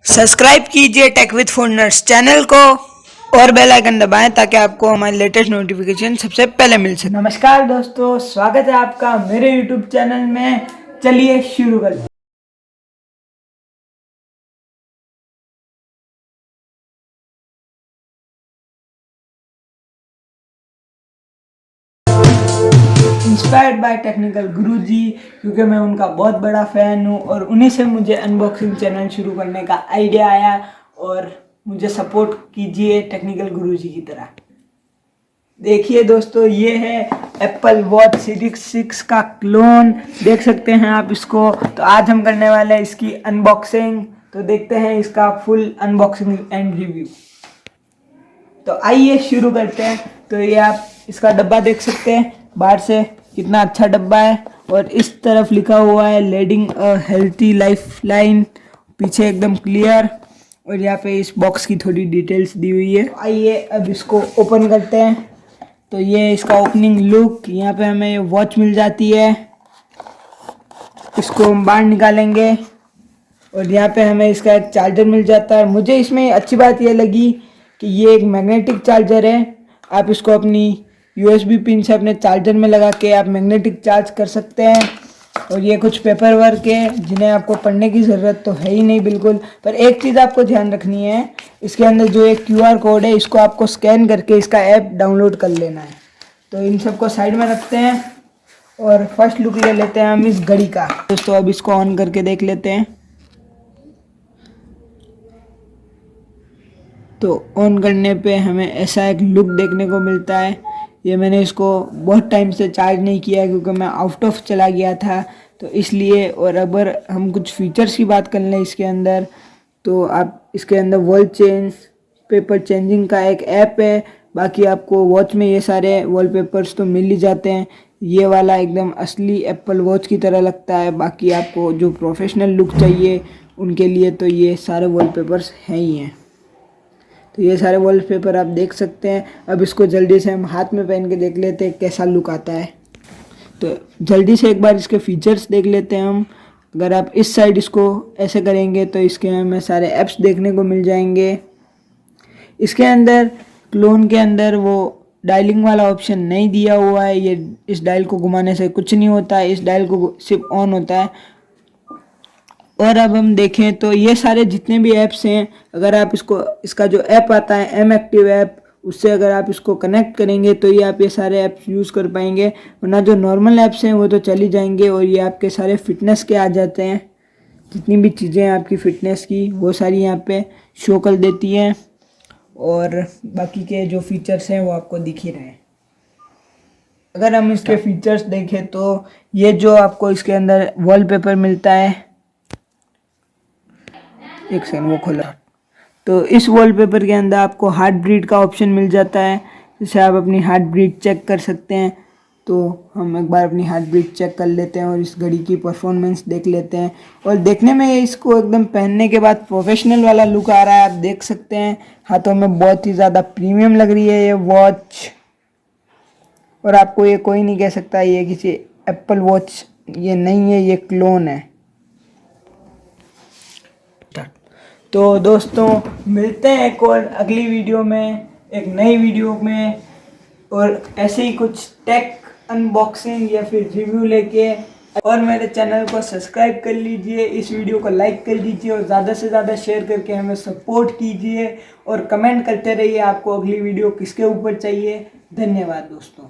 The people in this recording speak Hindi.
सब्सक्राइब कीजिए टेक विद फोनर्स चैनल को और बेल आइकन दबाएं ताकि आपको हमारी लेटेस्ट नोटिफिकेशन सबसे पहले मिल सके। नमस्कार दोस्तों, स्वागत है आपका मेरे यूट्यूब चैनल में। चलिए शुरू करते हैं। इंस्पायर्ड बाय टेक्निकल गुरुजी, क्योंकि मैं उनका बहुत बड़ा फ़ैन हूँ और उन्हीं से मुझे अनबॉक्सिंग चैनल शुरू करने का आइडिया आया। और मुझे सपोर्ट कीजिए टेक्निकल गुरुजी की तरह। देखिए दोस्तों, ये है एप्पल वॉच सीरीज 6 का क्लोन, देख सकते हैं आप इसको। तो आज हम करने वाले हैं इसकी अनबॉक्सिंग। तो देखते हैं इसका फुल अनबॉक्सिंग एंड रिव्यू। तो आइए शुरू करते हैं। तो ये आप इसका डब्बा देख सकते हैं, बाहर से कितना अच्छा डब्बा है। और इस तरफ लिखा हुआ है leading a healthy life line, पीछे एकदम क्लियर। और यहाँ पे इस बॉक्स की थोड़ी डिटेल्स दी हुई है। आइए अब इसको ओपन करते हैं। तो ये इसका ओपनिंग लुक, यहाँ पे हमें वॉच मिल जाती है। इसको हम बाहर निकालेंगे और यहाँ पे हमें इसका एक चार्जर मिल जाता है। मुझे इसमें अच्छी बात ये लगी कि ये एक मैग्नेटिक चार्जर है। आप इसको अपनी USB पिन से अपने चार्जर में लगा के आप मैग्नेटिक चार्ज कर सकते हैं। और ये कुछ पेपर वर्क है जिन्हें आपको पढ़ने की ज़रूरत तो है ही नहीं बिल्कुल। पर एक चीज़ आपको ध्यान रखनी है, इसके अंदर जो एक QR कोड है, इसको आपको स्कैन करके इसका ऐप डाउनलोड कर लेना है। तो इन सबको साइड में रखते हैं और फर्स्ट लुक ले लेते हैं हम इस घड़ी का। दोस्तों अब इसको ऑन करके देख लेते हैं। तो ऑन करने पे हमें ऐसा एक लुक देखने को मिलता है। ये मैंने इसको बहुत टाइम से चार्ज नहीं किया क्योंकि मैं आउट ऑफ चला गया था, तो इसलिए। और अगर हम कुछ फीचर्स की बात कर लें इसके अंदर, तो आप इसके अंदर वॉल चेंज पेपर चेंजिंग का एक ऐप है। बाकी आपको वॉच में ये सारे वॉलपेपर्स तो मिल ही जाते हैं। ये वाला एकदम असली एप्पल वॉच की तरह लगता है। बाकी आपको जो प्रोफेशनल लुक चाहिए उनके लिए तो ये सारे वॉलपेपर्स हैं ही हैं। तो ये सारे वॉलपेपर आप देख सकते हैं। अब इसको जल्दी से हम हाथ में पहन के देख लेते हैं कैसा लुक आता है। तो जल्दी से एक बार इसके फीचर्स देख लेते हैं हम। अगर आप इस साइड इसको ऐसे करेंगे तो इसके हमें सारे ऐप्स देखने को मिल जाएंगे। इसके अंदर क्लोन के अंदर वो डायलिंग वाला ऑप्शन नहीं दिया हुआ है। ये इस डायल को घुमाने से कुछ नहीं होता है, इस डायल को सिर्फ ऑन होता है। और अब हम देखें तो ये सारे जितने भी ऐप्स हैं, अगर आप इसका जो ऐप आता है M एक्टिव ऐप, उससे अगर आप इसको कनेक्ट करेंगे तो ये आप ये सारे ऐप्स यूज़ कर पाएंगे। वरना जो नॉर्मल ऐप्स हैं वो तो चली जाएंगे और ये आपके सारे फिटनेस के आ जाते हैं। जितनी भी चीज़ें हैं आपकी फ़िटनेस की वो सारी यहाँ पे शो कर देती हैं। और बाकी के जो फीचर्स हैं वो आपको दिख ही रहे हैं। अगर हम इसके फीचर्स देखें तो ये जो आपको इसके अंदर वॉलपेपर मिलता है, एक सेकंड वो खोला। तो इस वॉलपेपर के अंदर आपको हार्ट बीट का ऑप्शन मिल जाता है, जिससे आप अपनी हार्ट बीट चेक कर सकते हैं। तो हम एक बार अपनी हार्ट बीट चेक कर लेते हैं और इस घड़ी की परफॉर्मेंस देख लेते हैं। और देखने में इसको एकदम पहनने के बाद प्रोफेशनल वाला लुक आ रहा है, आप देख सकते हैं। हाथों में बहुत ही ज़्यादा प्रीमियम लग रही है ये वॉच। और आपको ये कोई नहीं कह सकता ये किसी एप्पल वॉच ये नहीं है, ये क्लोन है। तो दोस्तों मिलते हैं एक और अगली वीडियो में, एक नई वीडियो में, और ऐसे ही कुछ टेक अनबॉक्सिंग या फिर रिव्यू लेके। और मेरे चैनल को सब्सक्राइब कर लीजिए, इस वीडियो को लाइक कर दीजिए और ज़्यादा से ज़्यादा शेयर करके हमें सपोर्ट कीजिए। और कमेंट करते रहिए आपको अगली वीडियो किसके ऊपर चाहिए। धन्यवाद दोस्तों।